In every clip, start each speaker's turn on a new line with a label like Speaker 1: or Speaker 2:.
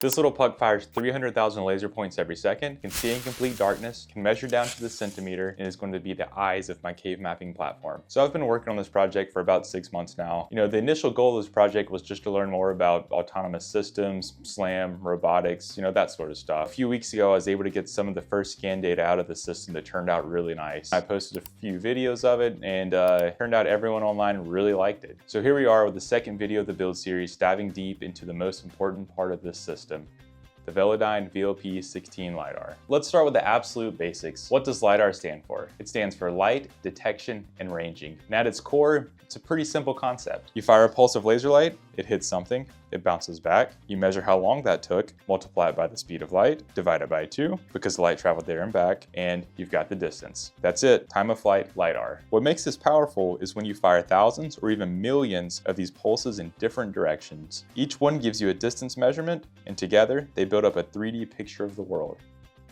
Speaker 1: This little puck fires 300,000 laser points every second, can see in complete darkness, can measure down to the centimeter, and is going to be the eyes of my cave mapping platform. So I've been working on this project for about 6 months now. The initial goal of this project was just to learn more about autonomous systems, SLAM, robotics, that sort of stuff. A few weeks ago, I was able to get some of the first scan data out of the system that turned out really nice. I posted a few videos of it, and it turned out everyone online really liked it. So here we are with the second video of the build series, diving deep into the most important part of this system. The Velodyne VLP-16 LiDAR. Let's start with the absolute basics. What does LiDAR stand for? It stands for light, detection, and ranging. And at its core, it's a pretty simple concept. You fire a pulse of laser light, it hits something, it bounces back, you measure how long that took, multiply it by the speed of light, divide it by 2, because the light traveled there and back, and you've got the distance. That's it, time of flight, LiDAR. What makes this powerful is when you fire thousands or even millions of these pulses in different directions. Each one gives you a distance measurement, and together they build up a 3D picture of the world.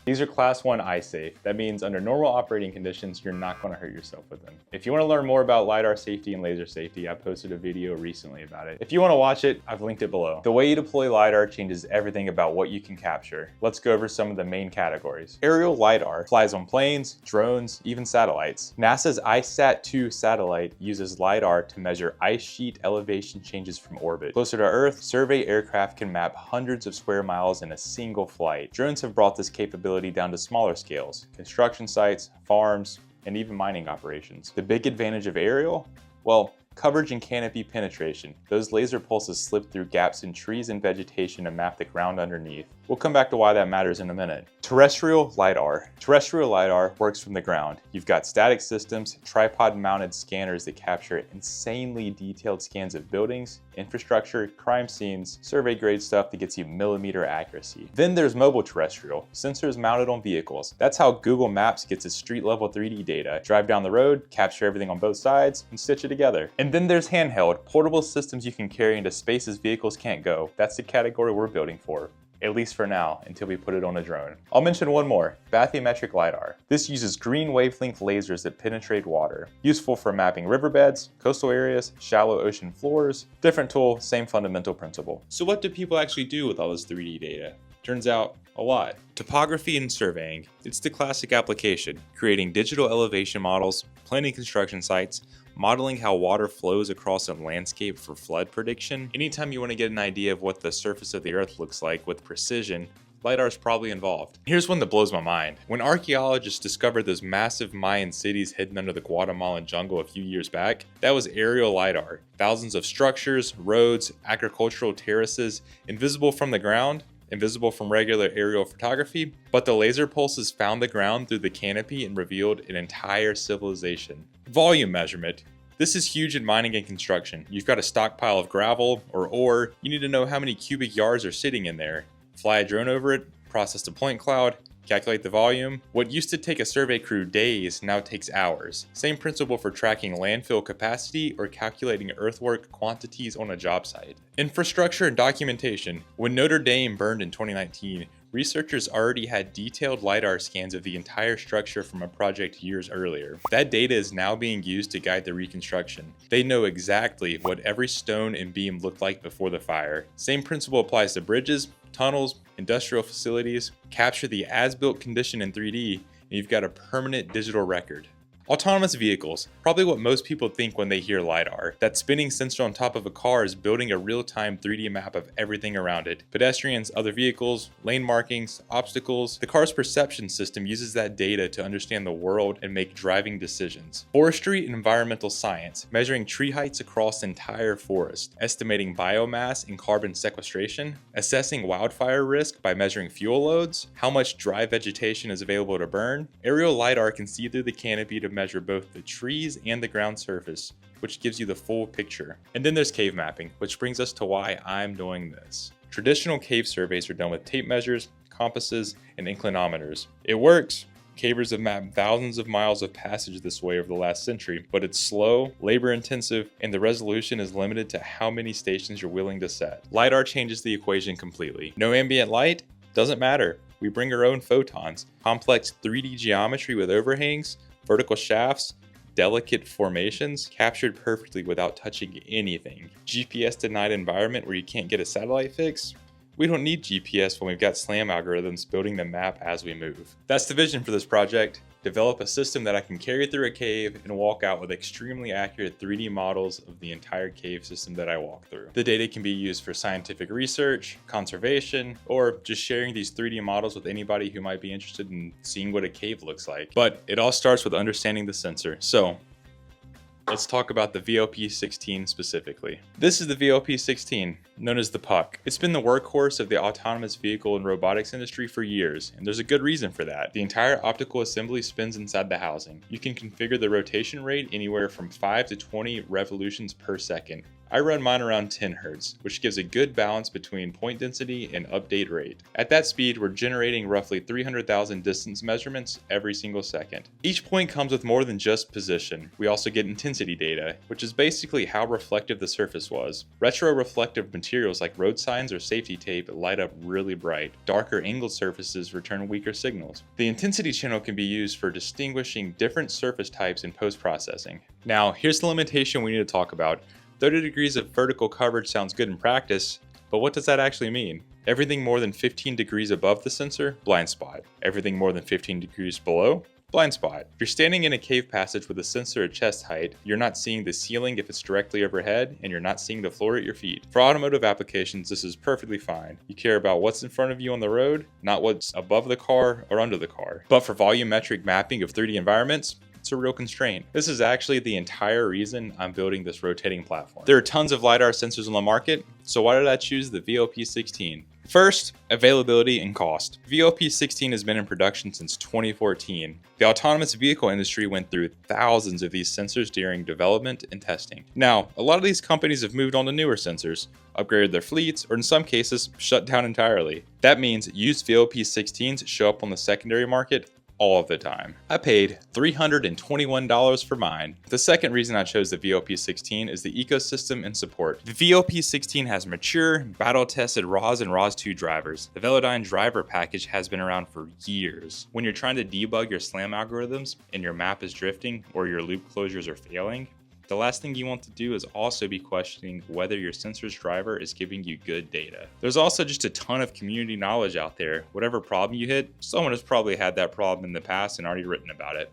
Speaker 1: These are class 1 eye safe. That means under normal operating conditions, you're not going to hurt yourself with them. If you want to learn more about LiDAR safety and laser safety, I posted a video recently about it. If you want to watch it, I've linked it below. The way you deploy LiDAR changes everything about what you can capture. Let's go over some of the main categories. Aerial LiDAR flies on planes, drones, even satellites. NASA's ICESat-2 satellite uses LiDAR to measure ice sheet elevation changes from orbit. Closer to Earth, survey aircraft can map hundreds of square miles in a single flight. Drones have brought this capability down to smaller scales, construction sites, farms, and even mining operations. The big advantage of aerial? Well, coverage and canopy penetration. Those laser pulses slip through gaps in trees and vegetation to map the ground underneath. We'll come back to why that matters in a minute. Terrestrial LiDAR. Terrestrial LiDAR works from the ground. You've got static systems, tripod-mounted scanners that capture insanely detailed scans of buildings, infrastructure, crime scenes, survey-grade stuff that gets you millimeter accuracy. Then there's mobile terrestrial, sensors mounted on vehicles. That's how Google Maps gets its street-level 3D data. Drive down the road, capture everything on both sides, and stitch it together. And then there's handheld, portable systems you can carry into spaces vehicles can't go. That's the category we're building for. At least for now, until we put it on a drone. I'll mention one more, bathymetric LiDAR. This uses green wavelength lasers that penetrate water. Useful for mapping riverbeds, coastal areas, shallow ocean floors. Different tool, same fundamental principle. So what do people actually do with all this 3D data? Turns out, a lot. Topography and surveying. It's the classic application, creating digital elevation models, planning construction sites, modeling how water flows across a landscape for flood prediction. Anytime you want to get an idea of what the surface of the earth looks like with precision, LiDAR is probably involved. Here's one that blows my mind. When archaeologists discovered those massive Mayan cities hidden under the Guatemalan jungle a few years back, that was aerial LiDAR. Thousands of structures, roads, agricultural terraces, invisible from the ground, invisible from regular aerial photography, but the laser pulses found the ground through the canopy and revealed an entire civilization. Volume measurement. This is huge in mining and construction. You've got a stockpile of gravel or ore, you need to know how many cubic yards are sitting in there. Fly a drone over it, process the point cloud, calculate the volume. What used to take a survey crew days now takes hours. Same principle for tracking landfill capacity or calculating earthwork quantities on a job site. Infrastructure and documentation. When Notre Dame burned in 2019, researchers already had detailed LiDAR scans of the entire structure from a project years earlier. That data is now being used to guide the reconstruction. They know exactly what every stone and beam looked like before the fire. Same principle applies to bridges, tunnels, industrial facilities. Capture the as-built condition in 3D, and you've got a permanent digital record. Autonomous vehicles, probably what most people think when they hear LiDAR. That spinning sensor on top of a car is building a real-time 3D map of everything around it. Pedestrians, other vehicles, lane markings, obstacles. The car's perception system uses that data to understand the world and make driving decisions. Forestry and environmental science, measuring tree heights across the entire forest, estimating biomass and carbon sequestration, assessing wildfire risk by measuring fuel loads, how much dry vegetation is available to burn. Aerial LiDAR can see through the canopy to measure both the trees and the ground surface, which gives you the full picture. And then there's cave mapping, which brings us to why I'm doing this. Traditional cave surveys are done with tape measures, compasses, and inclinometers. It works. Cavers have mapped thousands of miles of passage this way over the last century, but it's slow, labor-intensive, and the resolution is limited to how many stations you're willing to set. LiDAR changes the equation completely. No ambient light? Doesn't matter. We bring our own photons. Complex 3D geometry with overhangs, vertical shafts, delicate formations, captured perfectly without touching anything. GPS-denied environment where you can't get a satellite fix? We don't need GPS when we've got SLAM algorithms building the map as we move. That's the vision for this project. Develop a system that I can carry through a cave and walk out with extremely accurate 3D models of the entire cave system that I walk through. The data can be used for scientific research, conservation, or just sharing these 3D models with anybody who might be interested in seeing what a cave looks like. But it all starts with understanding the sensor. So let's talk about the VLP-16 specifically. This is the VLP-16, known as the Puck. It's been the workhorse of the autonomous vehicle and robotics industry for years, and there's a good reason for that. The entire optical assembly spins inside the housing. You can configure the rotation rate anywhere from 5 to 20 revolutions per second. I run mine around 10 Hz, which gives a good balance between point density and update rate. At that speed, we're generating roughly 300,000 distance measurements every single second. Each point comes with more than just position. We also get intensity data, which is basically how reflective the surface was. Retro-reflective materials like road signs or safety tape light up really bright. Darker angled surfaces return weaker signals. The intensity channel can be used for distinguishing different surface types in post-processing. Now, here's the limitation we need to talk about. 30 degrees of vertical coverage sounds good in practice, but what does that actually mean? Everything more than 15 degrees above the sensor, blind spot. Everything more than 15 degrees below, blind spot. If you're standing in a cave passage with a sensor at chest height, you're not seeing the ceiling if it's directly overhead, and you're not seeing the floor at your feet. For automotive applications, this is perfectly fine. You care about what's in front of you on the road, not what's above the car or under the car. But for volumetric mapping of 3D environments, it's a real constraint. This is actually the entire reason I'm building this rotating platform. There are tons of LiDAR sensors on the market, so why did I choose the VLP-16? First, availability and cost. VLP-16 has been in production since 2014. The autonomous vehicle industry went through thousands of these sensors during development and testing. Now, a lot of these companies have moved on to newer sensors, upgraded their fleets, or in some cases, shut down entirely. That means used VLP-16s show up on the secondary market all of the time. I paid $321 for mine. The second reason I chose the VLP-16 is the ecosystem and support. The VLP-16 has mature, battle-tested ROS and ROS2 drivers. The Velodyne driver package has been around for years. When you're trying to debug your SLAM algorithms and your map is drifting or your loop closures are failing, the last thing you want to do is also be questioning whether your sensor's driver is giving you good data. There's also just a ton of community knowledge out there. Whatever problem you hit, someone has probably had that problem in the past and already written about it.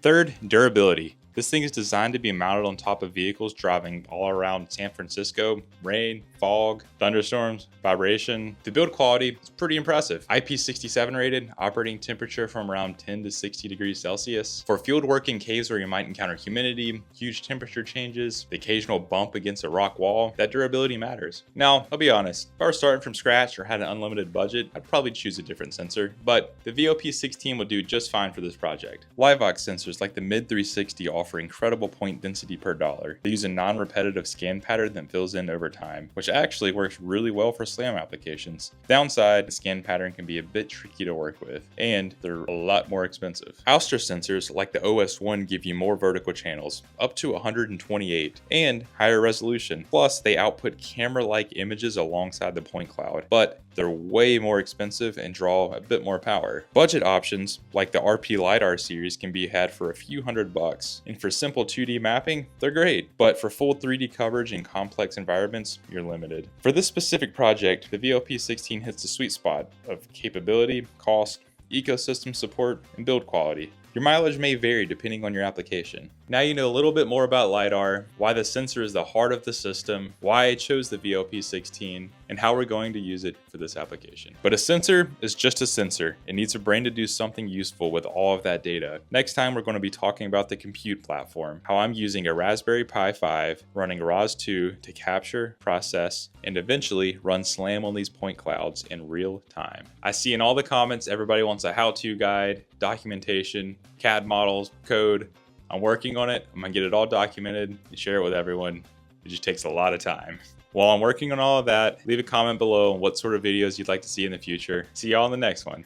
Speaker 1: Third, durability. This thing is designed to be mounted on top of vehicles driving all around San Francisco. Rain, fog, thunderstorms, vibration. The build quality is pretty impressive. IP67 rated, operating temperature from around 10 to 60 degrees Celsius. For field work in caves where you might encounter humidity, huge temperature changes, the occasional bump against a rock wall, that durability matters. Now, I'll be honest, if I were starting from scratch or had an unlimited budget, I'd probably choose a different sensor, but the VLP-16 will do just fine for this project. LiVox sensors like the Mid360 offer incredible point density per dollar. They use a non-repetitive scan pattern that fills in over time, which actually works really well for SLAM applications. Downside, the scan pattern can be a bit tricky to work with, and they're a lot more expensive. Ouster sensors like the OS1 give you more vertical channels, up to 128, and higher resolution. Plus, they output camera-like images alongside the point cloud, but they're way more expensive and draw a bit more power. Budget options like the RP LiDAR series can be had for a few $100, and for simple 2D mapping, they're great, but for full 3D coverage in complex environments, you're limited. For this specific project, the VLP-16 hits the sweet spot of capability, cost, ecosystem support, and build quality. Your mileage may vary depending on your application. Now you know a little bit more about LiDAR, why the sensor is the heart of the system, why I chose the VLP-16, and how we're going to use it for this application. But a sensor is just a sensor. It needs a brain to do something useful with all of that data. Next time we're going to be talking about the compute platform, how I'm using a Raspberry Pi 5 running ROS2 to capture, process, and eventually run SLAM on these point clouds in real time. I see in all the comments everybody wants a how-to guide, documentation, CAD models, code. I'm working on it. I'm gonna get it all documented and share it with everyone. It just takes a lot of time. While I'm working on all of that, leave a comment below on what sort of videos you'd like to see in the future. See y'all in the next one.